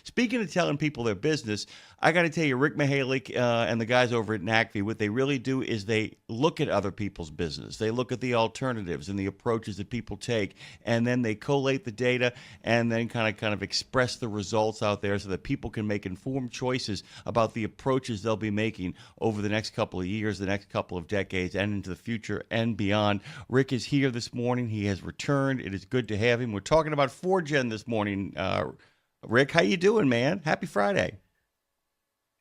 Speaking of telling people their business, I got to tell you, Rick Mihelic and the guys over at NACFE, what they really do is they look at other people's business. They look at the alternatives and the approaches that people take, and then they collate the data and then kind of express the results out there so that people can make informed choices about the approaches they'll be making over the next couple of years, the next couple of decades, and into the future and beyond. Rick is here this morning. He has returned. It is good to have him. We're talking about 4Gen this morning. Rick, how you doing, man? Happy Friday.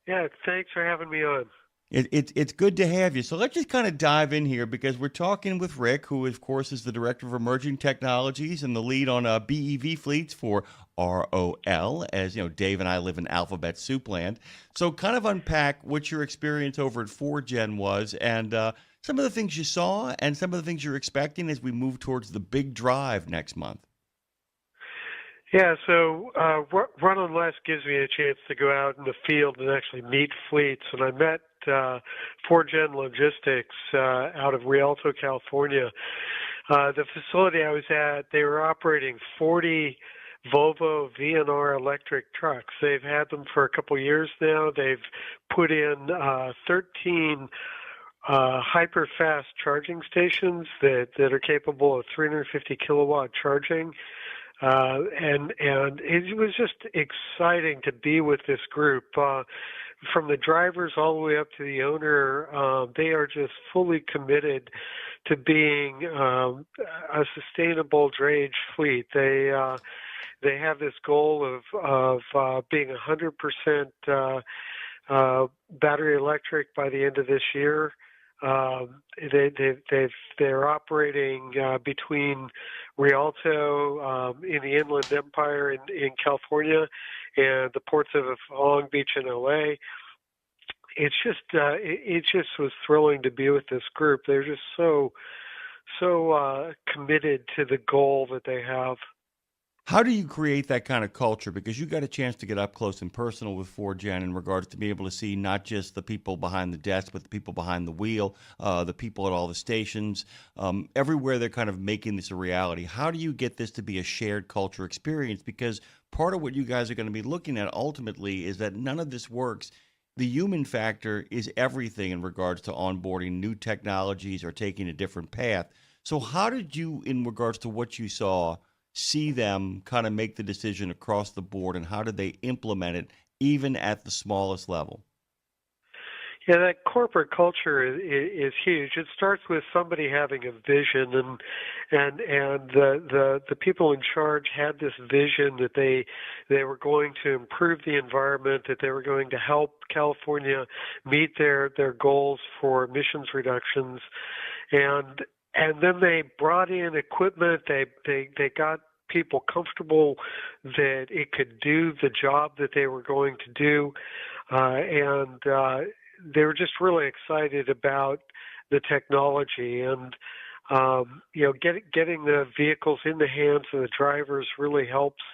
Yeah, thanks for having me on. It's good to have you. So let's just kind of dive in here because we're talking with Rick, who of course is the director of emerging technologies and the lead on BEV fleets for ROL. As you know, Dave and I live in alphabet soup land. So kind of unpack what your experience over at 4Gen was and some of the things you saw and some of the things you're expecting as we move towards the big drive next month. Yeah, so Run on Less gives me a chance to go out in the field and actually meet fleets. And I met 4Gen Logistics out of Rialto, California. The facility I was at, they were operating 40 Volvo VNR electric trucks. They've had them for a couple of years now. They've put in 13 hyper-fast charging stations that are capable of 350 kilowatt charging. And it was just exciting to be with this group. From the drivers all the way up to the owner, they are just fully committed to being a sustainable drayage fleet. They have this goal of being 100% battery electric by the end of this year. They're operating between Rialto in the Inland Empire in California and the ports of Long Beach and LA. It just was thrilling to be with this group. They're just so committed to the goal that they have. How do you create that kind of culture? Because you got a chance to get up close and personal with 4Gen in regards to be able to see not just the people behind the desk, but the people behind the wheel, the people at all the stations, everywhere they're kind of making this a reality. How do you get this to be a shared culture experience? Because part of what you guys are going to be looking at ultimately is that none of this works. The human factor is everything in regards to onboarding new technologies or taking a different path. So how did you, in regards to what you saw, see them kind of make the decision across the board, and how did they implement it even at the smallest level? Yeah, that corporate culture is huge. It starts with somebody having a vision, and the people in charge had this vision that they were going to improve the environment, that they were going to help California meet their goals for emissions reductions, and then they brought in equipment. They got people comfortable that it could do the job that they were going to do, and they were just really excited about the technology. And getting the vehicles in the hands of the drivers really helps.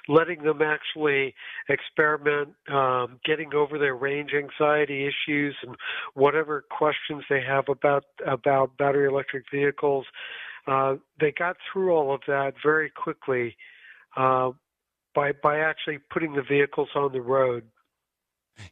Letting them actually experiment, getting over their range anxiety issues and whatever questions they have about battery electric vehicles. They got through all of that very quickly by actually putting the vehicles on the road.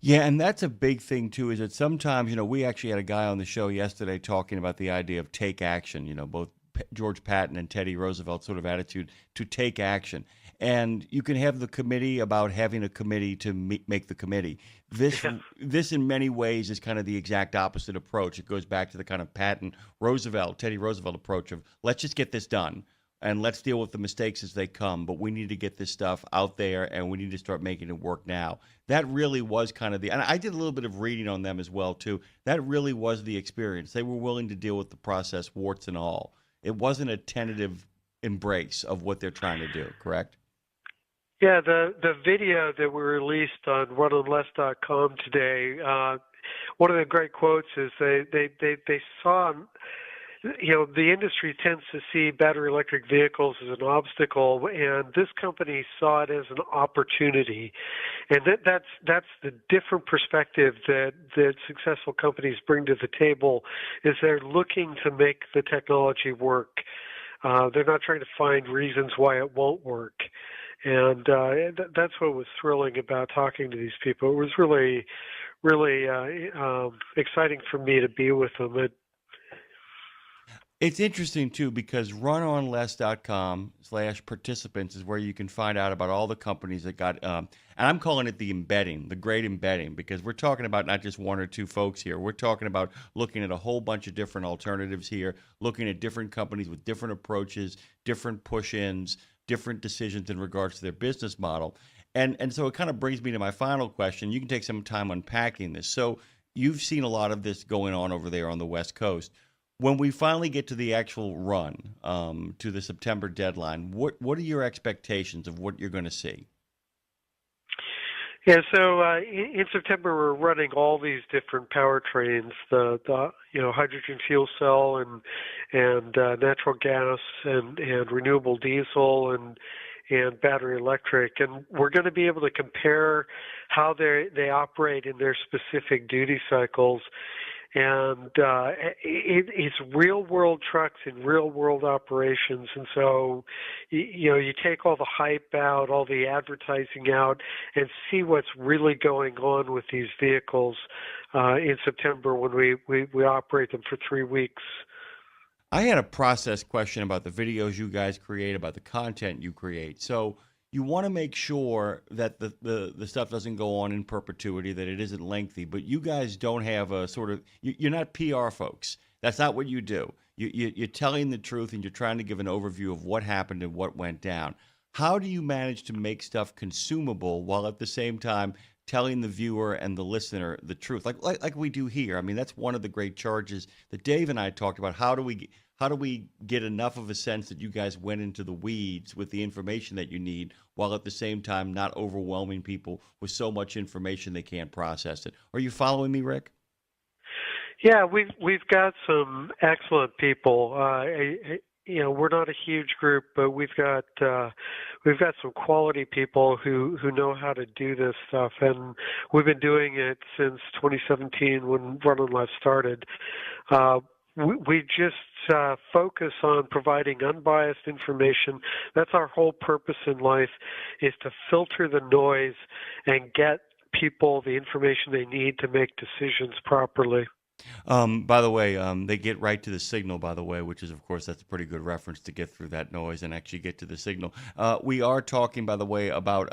Yeah, and that's a big thing too, is that sometimes, we actually had a guy on the show yesterday talking about the idea of take action, both George Patton and Teddy Roosevelt's sort of attitude to take action. And you can have the committee about having a committee to make the committee. This Yeah. this in many ways is kind of the exact opposite approach. It goes back to the kind of Patton Roosevelt, Teddy Roosevelt approach of let's just get this done and let's deal with the mistakes as they come. But we need to get this stuff out there and we need to start making it work now. That really was kind of and I did a little bit of reading on them as well too. That really was the experience. They were willing to deal with the process, warts and all. It wasn't a tentative embrace of what they're trying to do, correct? Yeah, the video that we released on runonless.com today, one of the great quotes is they saw, the industry tends to see battery electric vehicles as an obstacle, and this company saw it as an opportunity. And that's the different perspective that successful companies bring to the table, is they're looking to make the technology work. They're not trying to find reasons why it won't work. And that's what was thrilling about talking to these people. It was really, really exciting for me to be with them. It's interesting too because runonless.com/participants is where you can find out about all the companies that got, and I'm calling it the embedding, the great embedding, because we're talking about not just one or two folks here. We're talking about looking at a whole bunch of different alternatives here, looking at different companies with different approaches, different push-ins, different decisions in regards to their business model. And so it kind of brings me to my final question. You can take some time unpacking this. So you've seen a lot of this going on over there on the West Coast. When we finally get to the actual run, to the September deadline, what are your expectations of what you're going to see? Yeah, so in September we're running all these different powertrains, the hydrogen fuel cell and natural gas and renewable diesel and battery electric, and we're going to be able to compare how they operate in their specific duty cycles. And it's real world trucks in real world operations. And so, you take all the hype out, all the advertising out, and see what's really going on with these vehicles in September when we operate them for 3 weeks. I had a process question about the videos you guys create, about the content you create. So you want to make sure that the stuff doesn't go on in perpetuity, that it isn't lengthy, but you guys don't have a sort of, you're not PR folks. That's not what you do. You're telling the truth and you're trying to give an overview of what happened and what went down. How do you manage to make stuff consumable while at the same time telling the viewer and the listener the truth, like we do here? I mean, that's one of the great charges that Dave and I talked about. How do we get enough of a sense that you guys went into the weeds with the information that you need, while at the same time not overwhelming people with so much information they can't process it? Are you following me, Rick? Yeah, we've got some excellent people. We're not a huge group, but we've got some quality people who know how to do this stuff, and we've been doing it since 2017 when Run on Less started. We just focus on providing unbiased information. That's our whole purpose in life, is to filter the noise and get people the information they need to make decisions properly. By the way, they get right to the signal, by the way, which is, of course, that's a pretty good reference to get through that noise and actually get to the signal. We are talking, by the way, about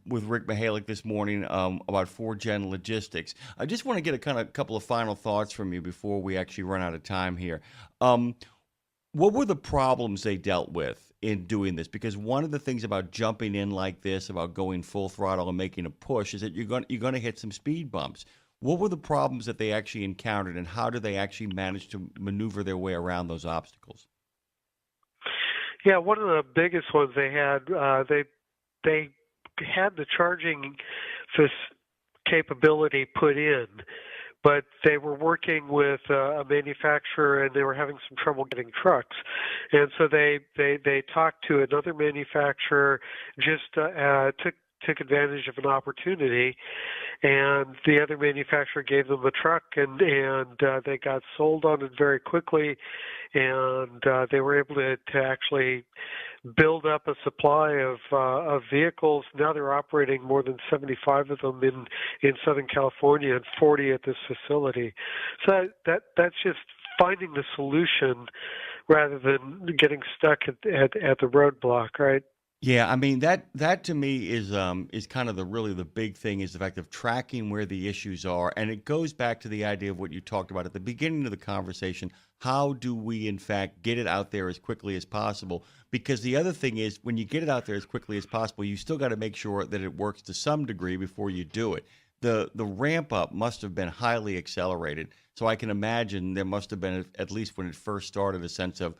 with Rick Mihelic this morning about 4Gen logistics. I just want to get a couple of final thoughts from you before we actually run out of time here. What were the problems they dealt with in doing this? Because one of the things about jumping in like this, about going full throttle and making a push, is that you're going to hit some speed bumps. What were the problems that they actually encountered, and how did they actually manage to maneuver their way around those obstacles? Yeah, one of the biggest ones they had, they had the charging capability put in, but they were working with a manufacturer and they were having some trouble getting trucks. And so they talked to another manufacturer, just took advantage of an opportunity, and the other manufacturer gave them a truck, and they got sold on it very quickly, and they were able to actually build up a supply of vehicles. Now they're operating more than 75 of them in Southern California and 40 at this facility. So that's just finding the solution rather than getting stuck at the roadblock, right? Yeah, I mean that to me is kind of the big thing, is the fact of tracking where the issues are, and it goes back to the idea of what you talked about at the beginning of the conversation. How do we in fact get it out there as quickly as possible? Because the other thing is, when you get it out there as quickly as possible, you still got to make sure that it works to some degree before you do it. The ramp up must have been highly accelerated. So I can imagine there must have been, at least when it first started, a sense of,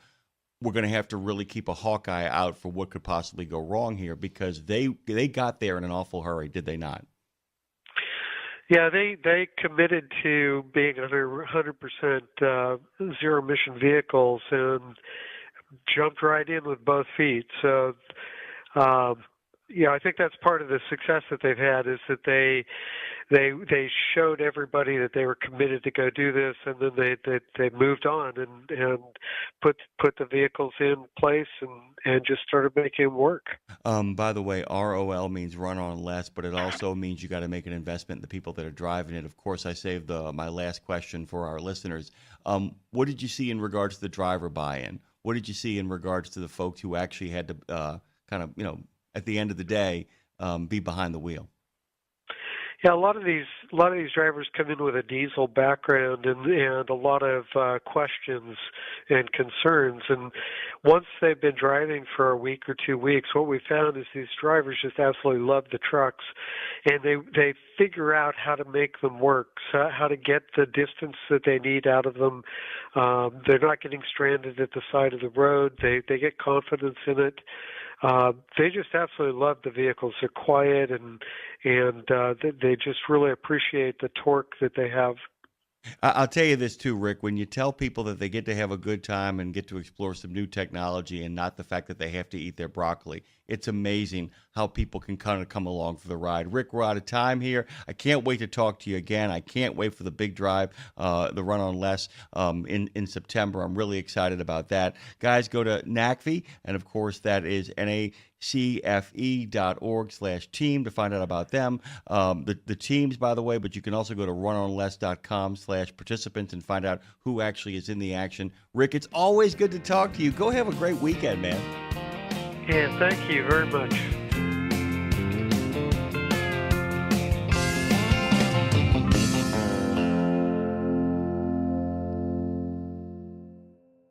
we're going to have to really keep a hawkeye out for what could possibly go wrong here, because they got there in an awful hurry, did they not? Yeah, they committed to being 100% zero emission vehicles and jumped right in with both feet. So I think that's part of the success that they've had is that they showed everybody that they were committed to go do this, and then they moved on and put the vehicles in place and just started making them work. By the way, ROL means run on less, but it also means you got to make an investment in the people that are driving it. Of course, I saved my last question for our listeners. What did you see in regards to the driver buy-in? What did you see in regards to the folks who actually had to kind of, at the end of the day, be behind the wheel? Yeah, a lot of these drivers come in with a diesel background and a lot of questions and concerns. And once they've been driving for a week or 2 weeks, what we found is these drivers just absolutely love the trucks, and they figure out how to make them work, so how to get the distance that they need out of them. They're not getting stranded at the side of the road. They get confidence in it. They just absolutely love the vehicles. They're quiet and they just really appreciate the torque that they have. I'll tell you this too, Rick. When you tell people that they get to have a good time and get to explore some new technology and not the fact that they have to eat their broccoli, it's amazing how people can kind of come along for the ride. Rick, we're out of time here. I can't wait to talk to you again. I can't wait for the big drive, the Run on Less in September. I'm really excited about that. Guys, go to NACFE, and of course that is NACFE.org/team to find out about them. The teams, by the way, but you can also go to runonless.com/participants and find out who actually is in the action. Rick, it's always good to talk to you. Go have a great weekend, man. Yeah, thank you very much.